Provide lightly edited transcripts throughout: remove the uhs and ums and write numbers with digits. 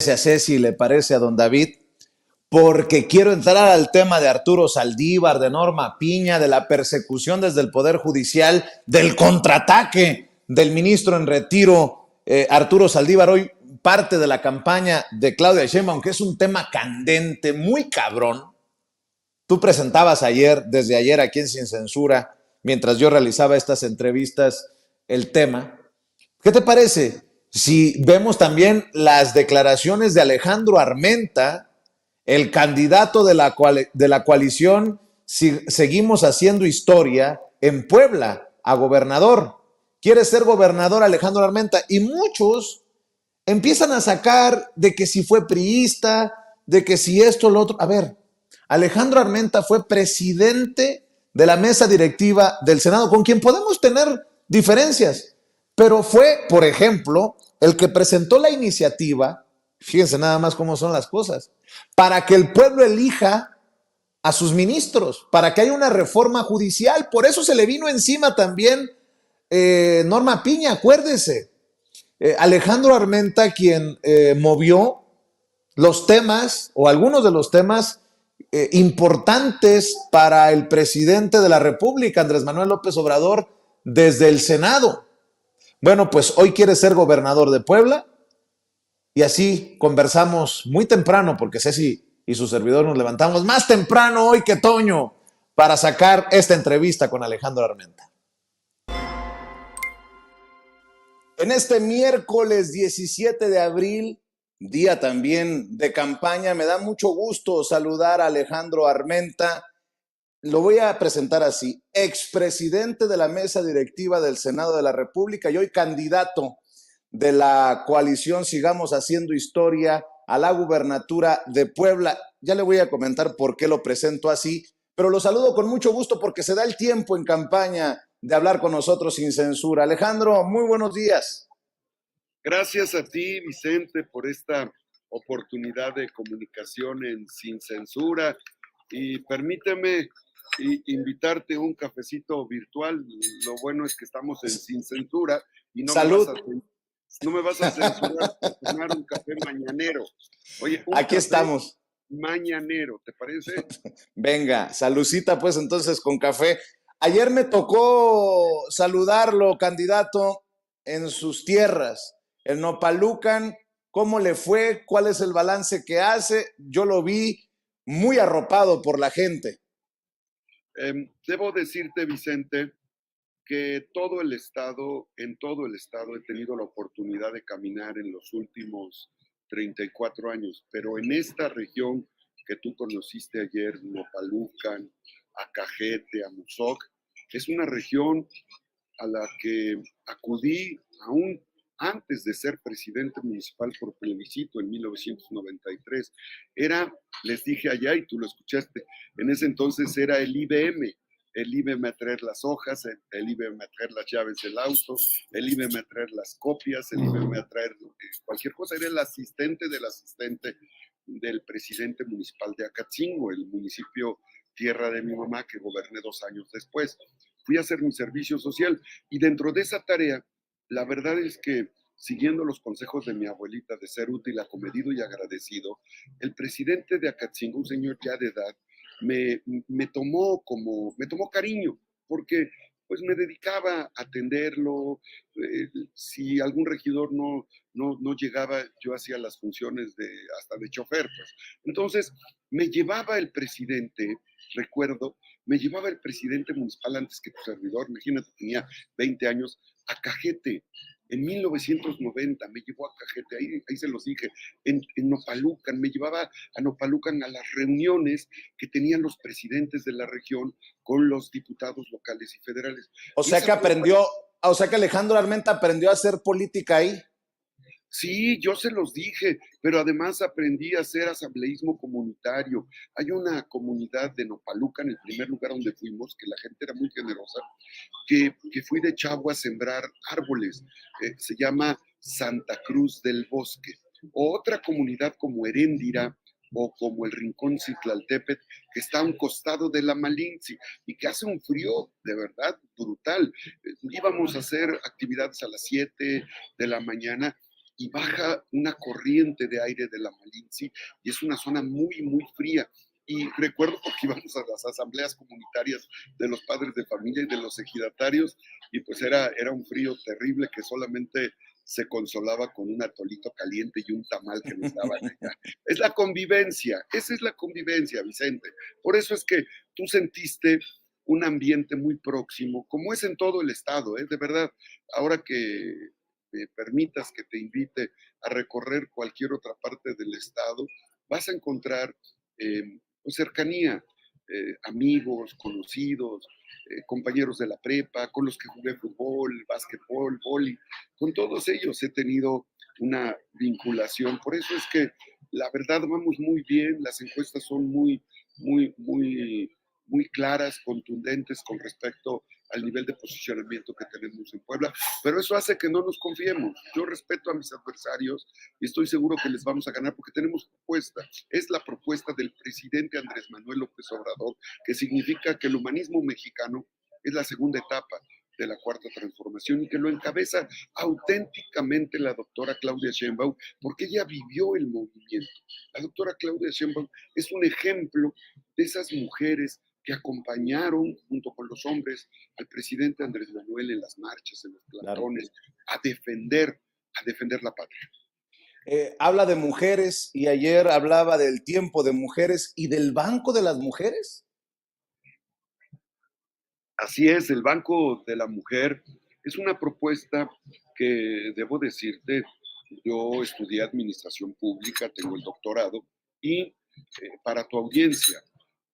parece a Ceci, le parece a don David, porque quiero entrar al tema de Arturo Saldívar, de Norma Piña, de la persecución desde el Poder Judicial, del contraataque del ministro en retiro, Arturo Saldívar, hoy parte de la campaña de Claudia Sheinbaum, que es un tema candente, muy cabrón. Tú presentabas ayer, desde ayer aquí en Sin Censura, mientras yo realizaba estas entrevistas, el tema. ¿Qué te parece si vemos también las declaraciones de Alejandro Armenta, el candidato de la coalición si, Seguimos Haciendo Historia en Puebla a gobernador? Quiere ser gobernador Alejandro Armenta y muchos empiezan a sacar de que si fue priista, de que si esto, lo otro. A ver, Alejandro Armenta fue presidente de la mesa directiva del Senado, con quien podemos tener diferencias, pero fue, por ejemplo, el que presentó la iniciativa, fíjense nada más cómo son las cosas, para que el pueblo elija a sus ministros, para que haya una reforma judicial. Por eso se le vino encima también Norma Piña, acuérdese. Alejandro Armenta, quien movió los temas o algunos de los temas importantes para el presidente de la República, Andrés Manuel López Obrador, desde el Senado. Bueno, pues hoy quiere ser gobernador de Puebla y así conversamos muy temprano, porque Ceci y su servidor nos levantamos más temprano hoy que Toño para sacar esta entrevista con Alejandro Armenta. En este miércoles 17 de abril, día también de campaña, me da mucho gusto saludar a Alejandro Armenta. Lo voy a presentar así: expresidente de la mesa directiva del Senado de la República y hoy candidato de la coalición Sigamos Haciendo Historia a la gubernatura de Puebla. Ya le voy a comentar por qué lo presento así, pero lo saludo con mucho gusto porque se da el tiempo en campaña de hablar con nosotros sin censura. Alejandro, muy buenos días. Gracias a ti, Vicente, por esta oportunidad de comunicación en Sin Censura, y permíteme invitarte a un cafecito virtual. Lo bueno es que estamos en Sin Censura y Salud. No me vas a censurar por tomar un café mañanero. Oye, aquí estamos. Mañanero, ¿te parece? Venga, saludcita pues entonces con café. Ayer me tocó saludarlo, candidato, en sus tierras, en Nopalucan. ¿Cómo le fue? ¿Cuál es el balance que hace? Yo lo vi muy arropado por la gente. Debo decirte, Vicente, que en todo el estado he tenido la oportunidad de caminar en los últimos 34 años, pero en esta región que tú conociste ayer, Nopalucan, Acajete, Amozoc, es una región a la que acudí aún antes de ser presidente municipal por plebiscito en 1993. Les dije allá y tú lo escuchaste, en ese entonces era el IBM a traer las hojas, el IBM a traer las llaves del auto, el IBM a traer las copias, el IBM a traer cualquier cosa. Era el asistente del asistente del presidente municipal de Acatzingo, el municipio tierra de mi mamá, que goberné 2 años después. Fui a hacer mi servicio social y dentro de esa tarea, la verdad es que siguiendo los consejos de mi abuelita de ser útil, acomedido y agradecido, el presidente de Acatzingo, un señor ya de edad, me tomó cariño, porque pues me dedicaba a atenderlo. Si algún regidor no llegaba, yo hacía las funciones hasta de chofer, pues. Entonces, me llevaba el presidente municipal antes que tu servidor, imagínate, tenía 20 años, a Cajete. En 1990 me llevó a Cajete, ahí se los dije, en Nopalucan, me llevaba a Nopalucan a las reuniones que tenían los presidentes de la región con los diputados locales y federales. O sea que Alejandro Armenta aprendió a hacer política ahí. Sí, yo se los dije, pero además aprendí a hacer asambleísmo comunitario. Hay una comunidad de Nopalucan, el primer lugar donde fuimos, que la gente era muy generosa, que fui de chavo a sembrar árboles. Se llama Santa Cruz del Bosque. O otra comunidad como Heréndira o como el Rincón Citlaltépetl, que está a un costado de la Malinche y que hace un frío de verdad brutal. Íbamos a hacer actividades a las 7 de la mañana y baja una corriente de aire de la Malinche y es una zona muy, muy fría. Y recuerdo porque íbamos a las asambleas comunitarias de los padres de familia y de los ejidatarios, y pues era un frío terrible que solamente se consolaba con un atolito caliente y un tamal que nos daban allá. Es la convivencia, esa es la convivencia, Vicente. Por eso es que tú sentiste un ambiente muy próximo, como es en todo el estado, ¿eh? De verdad. Ahora que me permitas que te invite a recorrer cualquier otra parte del estado, vas a encontrar pues, cercanía, amigos, conocidos, compañeros de la prepa, con los que jugué fútbol, básquetbol, vóley, con todos ellos he tenido una vinculación. Por eso es que la verdad vamos muy bien, las encuestas son muy claras, contundentes con respecto al nivel de posicionamiento que tenemos en Puebla, pero eso hace que no nos confiemos. Yo respeto a mis adversarios y estoy seguro que les vamos a ganar porque tenemos propuesta. Es la propuesta del presidente Andrés Manuel López Obrador, que significa que el humanismo mexicano es la segunda etapa de la cuarta transformación y que lo encabeza auténticamente la doctora Claudia Sheinbaum, porque ella vivió el movimiento. La doctora Claudia Sheinbaum es un ejemplo de esas mujeres que acompañaron junto con los hombres al presidente Andrés Manuel en las marchas, en los Claro. plantones, a defender la patria. Habla de mujeres y ayer hablaba del tiempo de mujeres y del Banco de las Mujeres. Así es, el Banco de la Mujer es una propuesta que, debo decirte, yo estudié administración pública, tengo el doctorado, y para tu audiencia,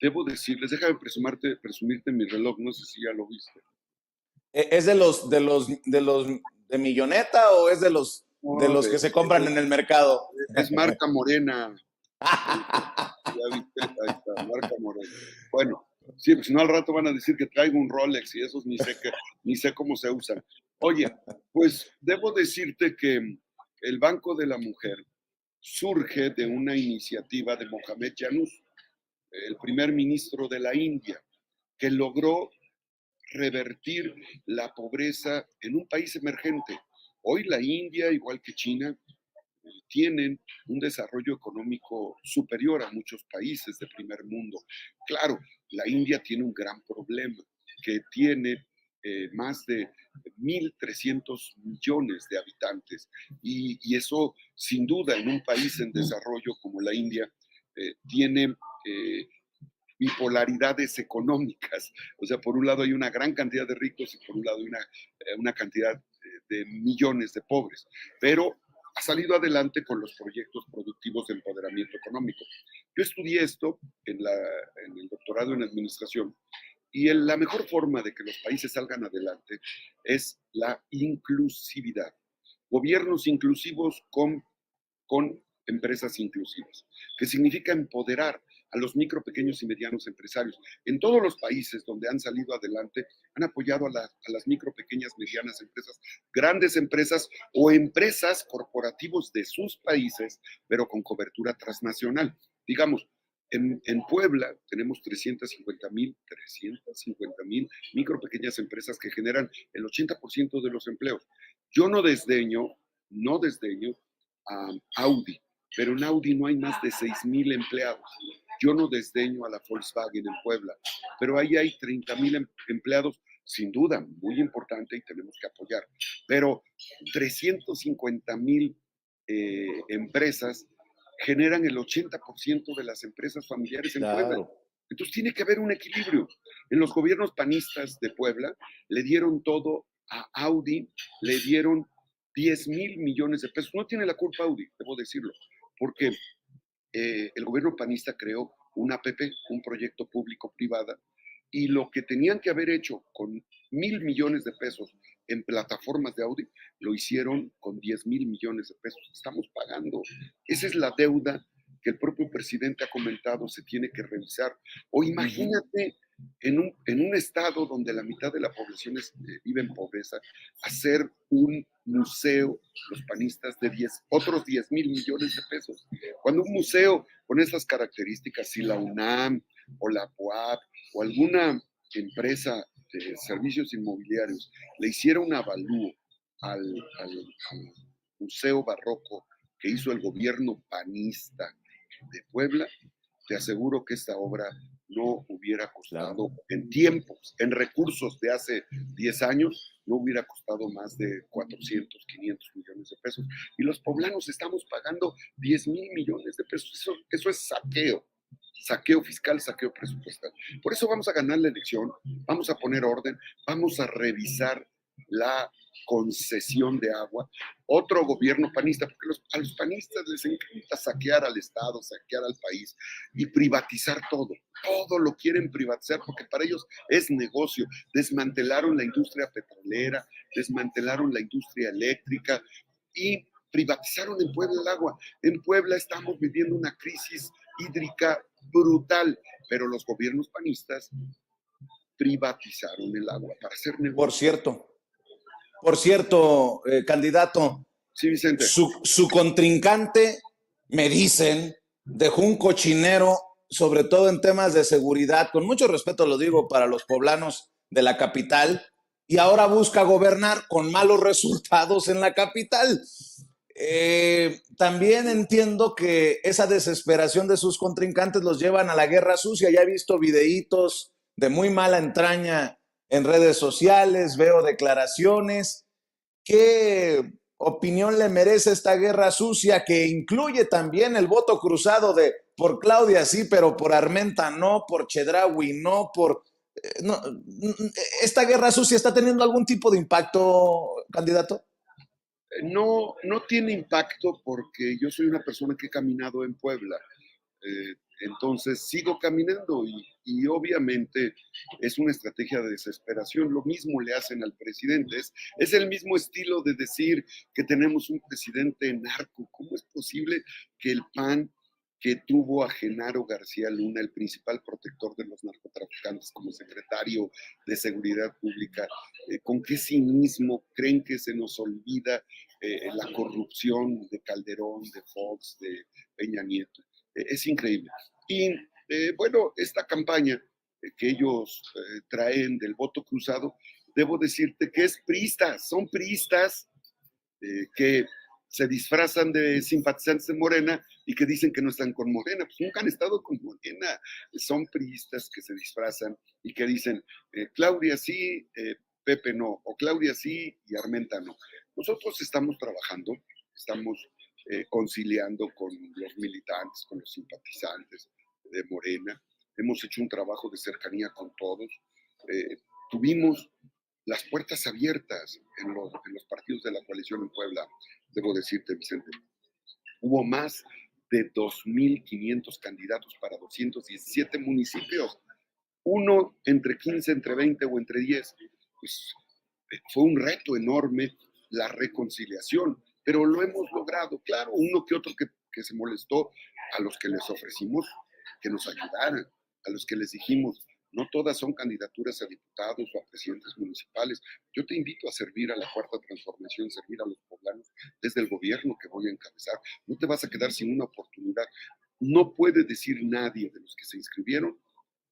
debo decirles, déjame presumirte mi reloj, no sé si ya lo viste. ¿Es de milloneta o es de No, los que se compran en el mercado? es marca Morena. Ya viste, ahí está, marca Morena. Bueno, sí, pues si no al rato van a decir que traigo un Rolex y esos ni sé cómo se usan. Oye, pues debo decirte que el Banco de la Mujer surge de una iniciativa de Mohamed Yunus, el primer ministro de la India, que logró revertir la pobreza en un país emergente. Hoy la India, igual que China, tienen un desarrollo económico superior a muchos países de primer mundo. Claro, la India tiene un gran problema, que tiene más de 1.300 millones de habitantes y eso sin duda en un país en desarrollo como la India tiene bipolaridades económicas. O sea, por un lado hay una gran cantidad de ricos y por un lado hay una cantidad de millones de pobres. Pero ha salido adelante con los proyectos productivos de empoderamiento económico. Yo estudié esto en el doctorado en administración y la mejor forma de que los países salgan adelante es la inclusividad. Gobiernos inclusivos con empresas inclusivas, que significa empoderar a los micro, pequeños y medianos empresarios. En todos los países donde han salido adelante, han apoyado a las micro, pequeñas, medianas empresas, grandes empresas o empresas corporativos de sus países, pero con cobertura transnacional. Digamos, en Puebla tenemos 350,000 micro, pequeñas empresas que generan el 80% de los empleos. Yo no desdeño a Audi, pero en Audi no hay más de 6,000 empleados. Yo no desdeño a la Volkswagen en Puebla, pero ahí hay 30,000 empleados, sin duda, muy importante y tenemos que apoyar. Pero 350,000 empresas generan el 80% de las empresas familiares en Puebla. Claro. Entonces tiene que haber un equilibrio. En los gobiernos panistas de Puebla le dieron todo a Audi, le dieron 10,000 millones de pesos. No tiene la culpa Audi, debo decirlo, porque el gobierno panista creó una APP, un proyecto público-privada, y lo que tenían que haber hecho con 1,000 millones de pesos en plataformas de Audi, lo hicieron con 10,000 millones de pesos. Estamos pagando. Esa es la deuda que el propio presidente ha comentado se tiene que revisar. O imagínate en un estado donde la mitad de la población vive en pobreza, hacer un museo, los panistas, de otros 10,000 millones de pesos. Cuando un museo con esas características, si la UNAM o la PUAP o alguna empresa de servicios inmobiliarios le hiciera un avalúo al museo barroco que hizo el gobierno panista de Puebla, te aseguro que esta obra no hubiera costado, Claro. en tiempos, en recursos de hace 10 años, no hubiera costado más de 400, 500 millones de pesos. Y los poblanos estamos pagando 10,000 millones de pesos. Eso es saqueo fiscal, saqueo presupuestal. Por eso vamos a ganar la elección, vamos a poner orden, vamos a revisar la concesión de agua. Otro gobierno panista, porque a los panistas les encanta saquear al Estado, saquear al país y privatizar todo. Todo lo quieren privatizar porque para ellos es negocio. Desmantelaron la industria petrolera, desmantelaron la industria eléctrica y privatizaron en Puebla el agua. En Puebla estamos viviendo una crisis hídrica brutal, pero los gobiernos panistas privatizaron el agua para hacer Por negocio. cierto, candidato, Sí, Vicente. su contrincante, me dicen, dejó un cochinero, sobre todo en temas de seguridad, con mucho respeto lo digo para los poblanos de la capital, y ahora busca gobernar con malos resultados en la capital. También entiendo que esa desesperación de sus contrincantes los llevan a la guerra sucia. Ya he visto videitos de muy mala entraña en redes sociales, veo declaraciones. ¿Qué opinión le merece esta guerra sucia que incluye también el voto cruzado de por Claudia sí, pero por Armenta no, por Chedraui no, por... no, ¿esta guerra sucia está teniendo algún tipo de impacto, candidato? No, no tiene impacto porque yo soy una persona que he caminado en Puebla. Entonces sigo caminando y obviamente es una estrategia de desesperación. Lo mismo le hacen al presidente. Es el mismo estilo de decir que tenemos un presidente narco. ¿Cómo es posible que el PAN, que tuvo a Genaro García Luna, el principal protector de los narcotraficantes, como secretario de Seguridad Pública, con qué cinismo creen que se nos olvida la corrupción de Calderón, de Fox, de Peña Nieto? Es increíble. Y bueno, esta campaña que ellos traen del voto cruzado, debo decirte que es priistas, son priistas que se disfrazan de simpatizantes de Morena y que dicen que no están con Morena. Pues nunca han estado con Morena. Son priistas que se disfrazan y que dicen Claudia sí, Pepe no, o Claudia sí y Armenta no. Nosotros estamos trabajando, estamos conciliando con los militantes, con los simpatizantes de Morena. Hemos hecho un trabajo de cercanía con todos. Tuvimos las puertas abiertas en los partidos de la coalición en Puebla, debo decirte, Vicente. Hubo más de 2,500 candidatos para 217 municipios, uno entre 15, entre 20 o entre 10. Pues fue un reto enorme la reconciliación, pero lo hemos logrado. Claro, uno que otro que se molestó, a los que les ofrecimos que nos ayudaran, a los que les dijimos, no todas son candidaturas a diputados o a presidentes municipales. Yo te invito a servir a la Cuarta Transformación, servir a los poblanos desde el gobierno que voy a encabezar. No te vas a quedar sin una oportunidad. No puede decir nadie de los que se inscribieron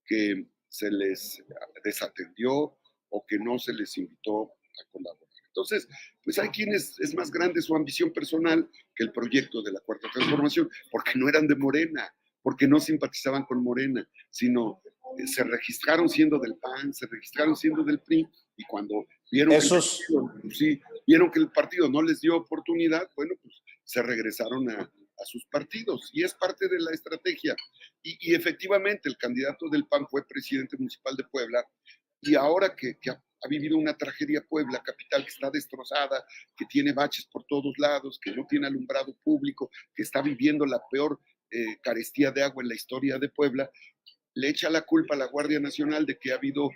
que se les desatendió o que no se les invitó a colaborar. Entonces, pues hay quienes es más grande su ambición personal que el proyecto de la Cuarta Transformación, porque no eran de Morena, porque no simpatizaban con Morena, sino se registraron siendo del PAN, se registraron siendo del PRI, y cuando vieron que, partido, pues sí, vieron que el partido no les dio oportunidad, bueno, pues se regresaron a sus partidos, y es parte de la estrategia. Y efectivamente, el candidato del PAN fue presidente municipal de Puebla, y ahora que ha vivido una tragedia Puebla, capital que está destrozada, que tiene baches por todos lados, que no tiene alumbrado público, que está viviendo la peor carestía de agua en la historia de Puebla, le echa la culpa a la Guardia Nacional de que ha habido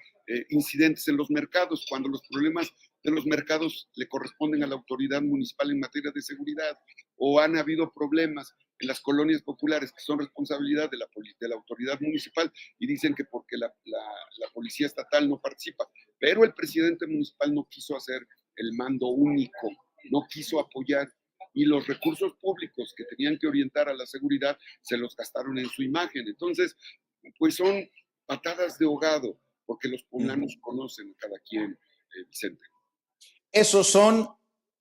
incidentes en los mercados, cuando los problemas de los mercados le corresponden a la autoridad municipal en materia de seguridad, o han habido problemas en las colonias populares que son responsabilidad de la autoridad municipal y dicen que porque la policía estatal no participa. Pero el presidente municipal no quiso hacer el mando único, no quiso apoyar, y los recursos públicos que tenían que orientar a la seguridad se los gastaron en su imagen. Entonces, pues son patadas de ahogado, porque los poblanos conocen a cada quien, Vicente. Esos son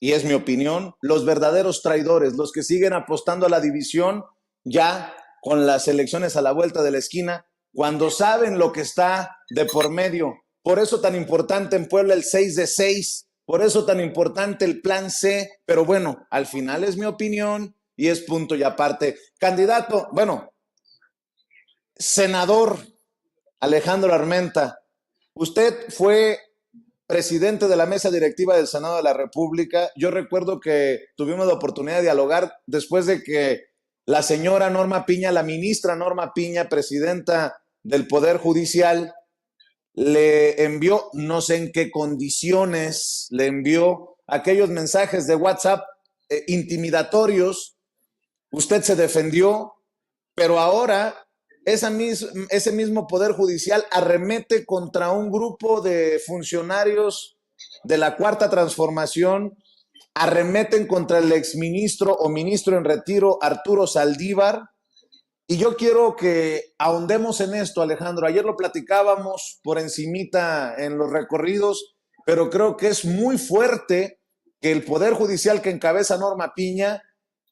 y es mi opinión, los verdaderos traidores, los que siguen apostando a la división ya con las elecciones a la vuelta de la esquina, cuando saben lo que está de por medio. Por eso tan importante en Puebla el 6 de 6, por eso tan importante el plan C, pero bueno, al final es mi opinión y es punto y aparte. Candidato, bueno, senador Alejandro Armenta, usted fue presidente de la mesa directiva del Senado de la República. Yo recuerdo que tuvimos la oportunidad de dialogar después de que la señora Norma Piña, la ministra Norma Piña, presidenta del Poder Judicial, le envió, no sé en qué condiciones, le envió aquellos mensajes de WhatsApp intimidatorios. Usted se defendió, pero ahora ese mismo Poder Judicial arremete contra un grupo de funcionarios de la Cuarta Transformación, arremeten contra el exministro o ministro en retiro Arturo Saldívar. Y yo quiero que ahondemos en esto, Alejandro. Ayer lo platicábamos por encimita en los recorridos, pero creo que es muy fuerte que el Poder Judicial que encabeza Norma Piña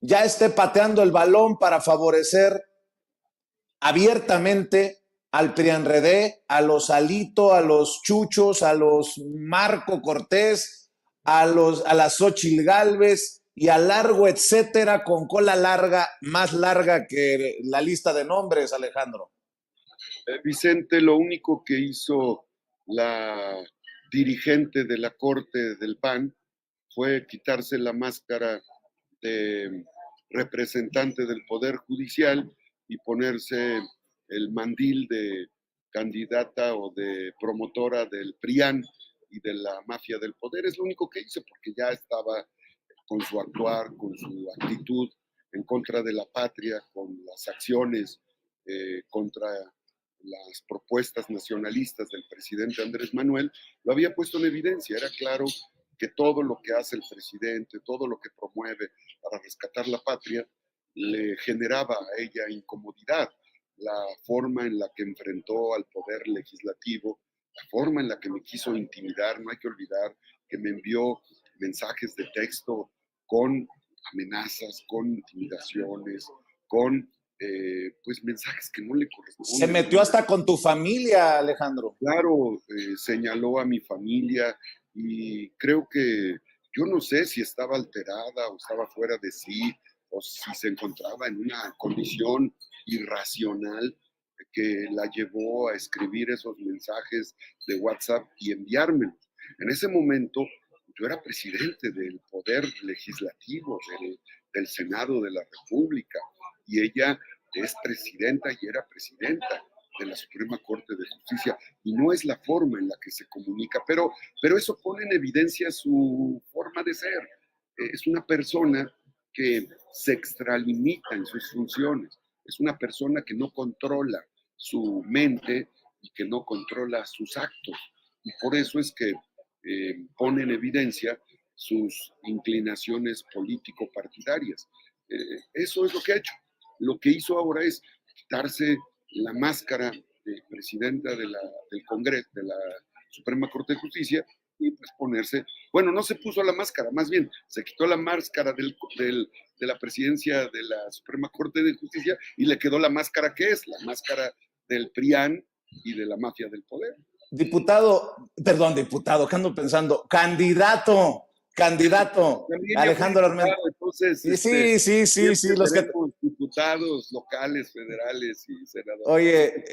ya esté pateando el balón para favorecer abiertamente al PRIANREDE, a los Alito, a los Chuchos, a los Marco Cortés, a las Xóchitl Gálvez y a largo etcétera, con cola larga, más larga que la lista de nombres, Alejandro. Vicente, lo único que hizo la dirigente de la Corte del PAN fue quitarse la máscara de representante del Poder Judicial y ponerse el mandil de candidata o de promotora del PRIAN y de la mafia del poder. Es lo único que hizo, porque ya estaba con su actuar, con su actitud en contra de la patria, con las acciones contra las propuestas nacionalistas del presidente Andrés Manuel, lo había puesto en evidencia. Era claro que todo lo que hace el presidente, todo lo que promueve para rescatar la patria, le generaba a ella incomodidad. La forma en la que enfrentó al poder legislativo, la forma en la que me quiso intimidar. No hay que olvidar que me envió mensajes de texto con amenazas, con intimidaciones, con pues mensajes que no le corresponden. Se metió hasta con tu familia, Alejandro. Claro, señaló a mi familia y creo que yo no sé si estaba alterada o estaba fuera de sí o si se encontraba en una condición irracional que la llevó a escribir esos mensajes de WhatsApp y enviármelos. En ese momento yo era presidente del Poder Legislativo, del Senado de la República, y ella es presidenta y era presidenta de la Suprema Corte de Justicia, y no es la forma en la que se comunica, pero eso pone en evidencia su forma de ser. Es una persona que se extralimita en sus funciones, es una persona que no controla su mente y que no controla sus actos, y por eso es que pone en evidencia sus inclinaciones político-partidarias. Eso es lo que ha hecho. Lo que hizo ahora es quitarse la máscara de presidenta del Congreso, de la Suprema Corte de Justicia, y pues ponerse, bueno, no se puso la máscara, más bien se quitó la máscara de la presidencia de la Suprema Corte de Justicia y le quedó la máscara que es, la máscara del PRIAN y de la mafia del poder. Diputado, ¿qué ando pensando? Candidato, Alejandro Armenta. Entonces, sí, los que... diputados locales, federales y senadores. Oye,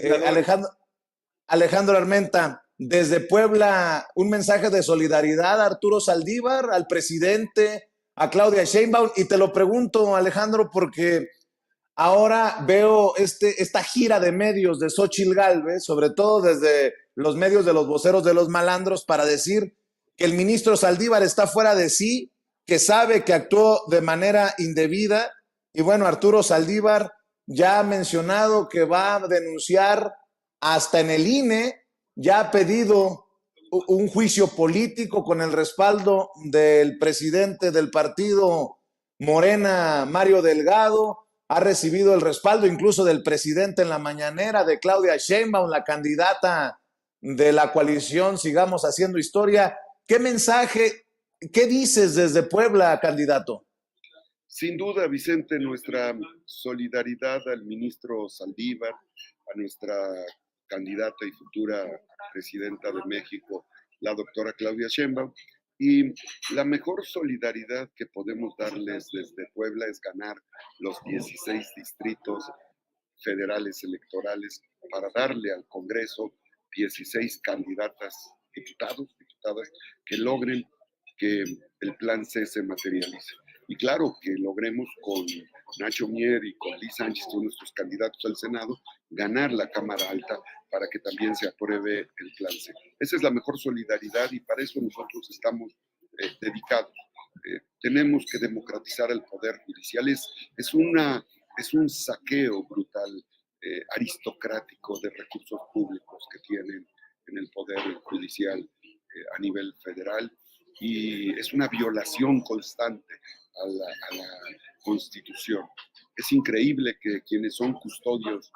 Alejandro Armenta, desde Puebla, un mensaje de solidaridad a Arturo Saldívar, al presidente, a Claudia Sheinbaum, y te lo pregunto, Alejandro, porque ahora veo esta gira de medios de Xóchitl Gálvez, sobre todo desde los medios de los voceros de los malandros, para decir que el ministro Saldívar está fuera de sí, que sabe que actuó de manera indebida. Y bueno, Arturo Saldívar ya ha mencionado que va a denunciar hasta en el INE, ya ha pedido un juicio político con el respaldo del presidente del partido Morena, Mario Delgado. Ha recibido el respaldo incluso del presidente en la mañanera, de Claudia Sheinbaum, la candidata de la coalición Sigamos Haciendo Historia. ¿Qué mensaje ¿Qué dices desde Puebla, candidato? Sin duda, Vicente, nuestra solidaridad al ministro Saldívar, a nuestra candidata y futura presidenta de México, la doctora Claudia Sheinbaum, y la mejor solidaridad que podemos darles desde Puebla es ganar los 16 distritos federales electorales para darle al Congreso 16 candidatas, diputadas, que logren que el plan C se materialice. Y claro, que logremos con Nacho Mier y con Liz Sánchez, son nuestros candidatos al Senado, ganar la Cámara Alta para que también se apruebe el plan C. Esa es la mejor solidaridad y para eso nosotros estamos dedicados. Tenemos que democratizar el poder judicial. Es un saqueo brutal, aristocrático de recursos públicos que tienen en el poder judicial a nivel federal y es una violación constante a la Constitución. Es increíble que quienes son custodios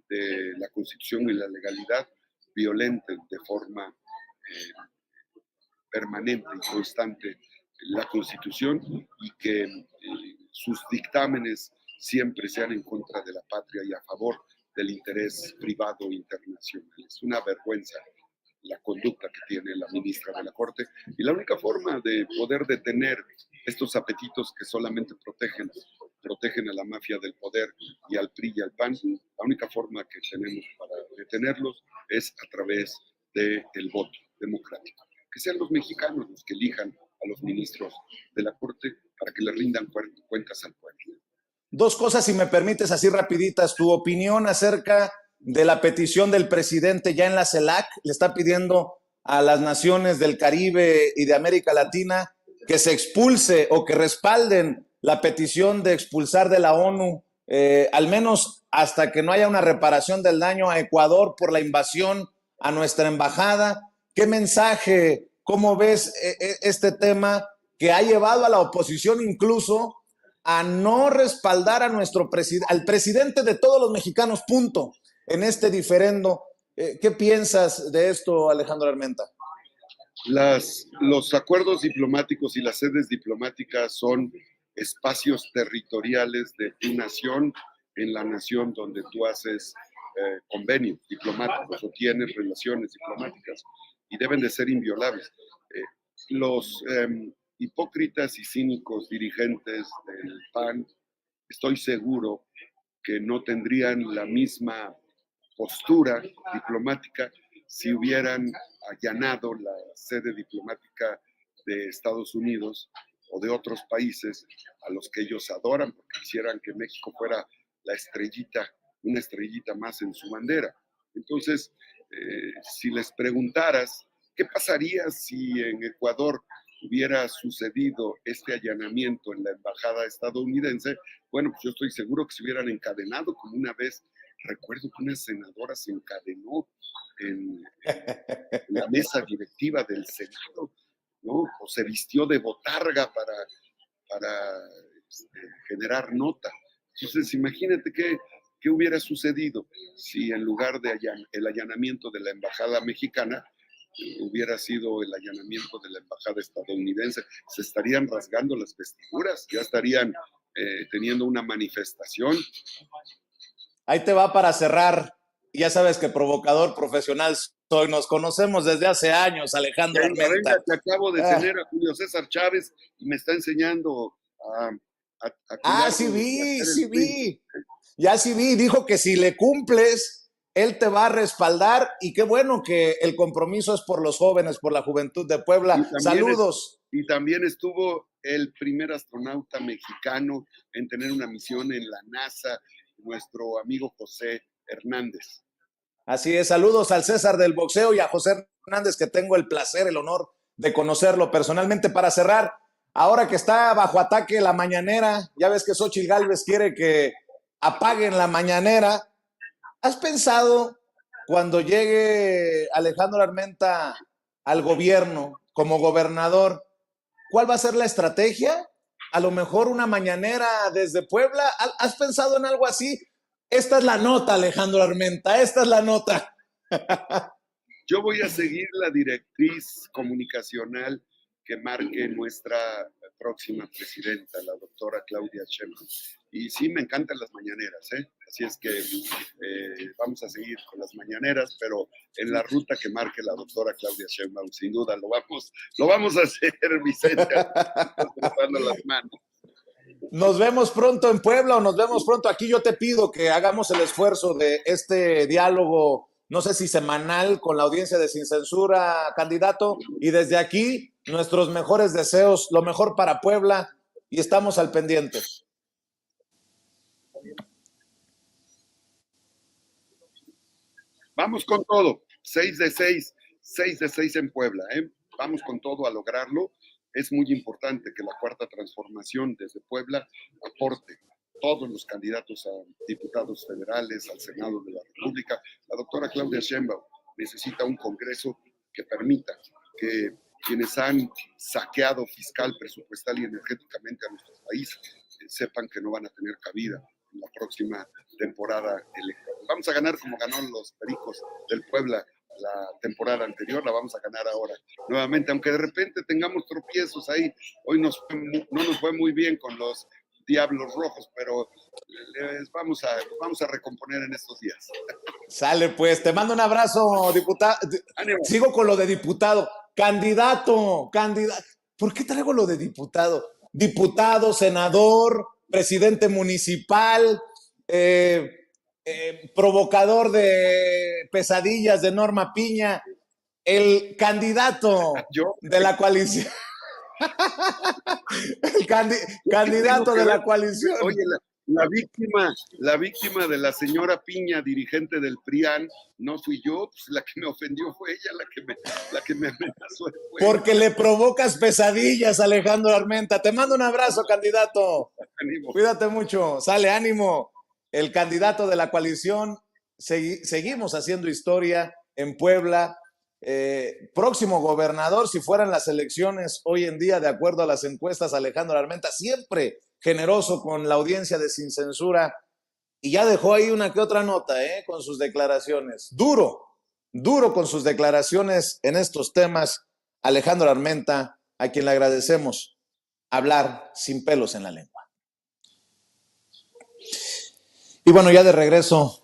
de la Constitución y la legalidad violenten de forma permanente y constante la Constitución y que sus dictámenes siempre sean en contra de la patria y a favor del interés privado internacional. Es una vergüenza la conducta que tiene la ministra de la Corte y la única forma de poder detener estos apetitos que solamente protegen a la mafia del poder y al PRI y al PAN, la única forma que tenemos para detenerlos es a través del voto democrático. Que sean los mexicanos los que elijan a los ministros de la Corte para que le rindan cuentas al pueblo. Dos cosas, si me permites, así rapiditas. Tu opinión acerca de la petición del presidente ya en la CELAC. Le está pidiendo a las naciones del Caribe y de América Latina que se expulse o que respalden la petición de expulsar de la ONU, al menos hasta que no haya una reparación del daño a Ecuador por la invasión a nuestra embajada. ¿Qué mensaje, cómo ves este tema que ha llevado a la oposición incluso a no respaldar a nuestro al presidente de todos los mexicanos, punto, en este diferendo? ¿Qué piensas de esto, Alejandro Armenta? Los acuerdos diplomáticos y las sedes diplomáticas son espacios territoriales de tu nación en la nación donde tú haces convenios diplomáticos o tienes relaciones diplomáticas y deben de ser inviolables. Los hipócritas y cínicos dirigentes del PAN, estoy seguro que no tendrían la misma postura diplomática si hubieran allanado la sede diplomática de Estados Unidos o de otros países a los que ellos adoran, porque quisieran que México fuera la estrellita, una estrellita más en su bandera. Entonces, si les preguntaras, ¿qué pasaría si en Ecuador hubiera sucedido este allanamiento en la embajada estadounidense? Bueno, pues yo estoy seguro que se hubieran encadenado, como una vez, recuerdo que una senadora se encadenó en la mesa directiva del Senado, ¿no? O se vistió de botarga para generar nota. Entonces, imagínate qué hubiera sucedido si en lugar de el allanamiento de la embajada mexicana hubiera sido el allanamiento de la embajada estadounidense. Se estarían rasgando las vestiduras, ya estarían teniendo una manifestación. Ahí te va para cerrar. Ya sabes que provocador profesional soy. Nos conocemos desde hace años, Alejandro Armenta. Venga, te acabo de tener a Julio César Chávez y me está enseñando a sí vi. Ya sí vi. Dijo que si le cumples, él te va a respaldar. Y qué bueno que el compromiso es por los jóvenes, por la juventud de Puebla. Saludos. Y también estuvo el primer astronauta mexicano en tener una misión en la NASA, nuestro amigo José Hernández. Así es, saludos al César del boxeo y a José Hernández, que tengo el placer, el honor de conocerlo personalmente. Para cerrar, ahora que está bajo ataque la mañanera, ya ves que Xóchitl Gálvez quiere que apaguen la mañanera. ¿Has pensado cuando llegue Alejandro Armenta al gobierno como gobernador, cuál va a ser la estrategia? A lo mejor una mañanera desde Puebla. ¿Has pensado en algo así? Esta es la nota, Alejandro Armenta, esta es la nota. Yo voy a seguir la directriz comunicacional que marque nuestra próxima presidenta, la doctora Claudia Sheinbaum. Y sí, me encantan las mañaneras, ¿eh? Así es que vamos a seguir con las mañaneras, pero en la ruta que marque la doctora Claudia Sheinbaum, sin duda lo vamos a hacer, Vicente, cruzando las manos. Nos vemos pronto en Puebla o nos vemos pronto aquí. Yo te pido que hagamos el esfuerzo de este diálogo, no sé si semanal, con la audiencia de Sin Censura, candidato. Y desde aquí, nuestros mejores deseos, lo mejor para Puebla, y estamos al pendiente. Vamos con todo, 6 de 6, 6 de 6 en Puebla, ¿eh? Vamos con todo a lograrlo. Es muy importante que la cuarta transformación desde Puebla aporte todos los candidatos a diputados federales, al Senado de la República. La doctora Claudia Sheinbaum necesita un Congreso que permita que quienes han saqueado fiscal, presupuestal y energéticamente a nuestro país sepan que no van a tener cabida en la próxima temporada electoral. Vamos a ganar como ganó los Pericos del Puebla la temporada anterior, la vamos a ganar ahora nuevamente, aunque de repente tengamos tropiezos ahí. Hoy no nos fue muy bien con los Diablos Rojos, pero vamos a recomponer en estos días. Sale pues, te mando un abrazo, diputado. Sigo con lo de diputado. Candidato. ¿Por qué traigo lo de diputado? Diputado, senador, presidente municipal, provocador de pesadillas de Norma Piña, el candidato de la coalición. El candidato de la coalición. Oye, la víctima de la señora Piña, dirigente del PRIAN, no fui yo, pues la que me ofendió fue ella, la que me amenazó. Porque le provocas pesadillas, Alejandro Armenta. Te mando un abrazo, candidato. Ánimo. Cuídate mucho, sale, ánimo. El candidato de la coalición, seguimos haciendo historia en Puebla. Próximo gobernador, si fueran las elecciones hoy en día, de acuerdo a las encuestas, Alejandro Armenta, siempre generoso con la audiencia de Sin Censura, y ya dejó ahí una que otra nota, con sus declaraciones. Duro con sus declaraciones en estos temas, Alejandro Armenta, a quien le agradecemos hablar sin pelos en la lengua. Y bueno, ya de regreso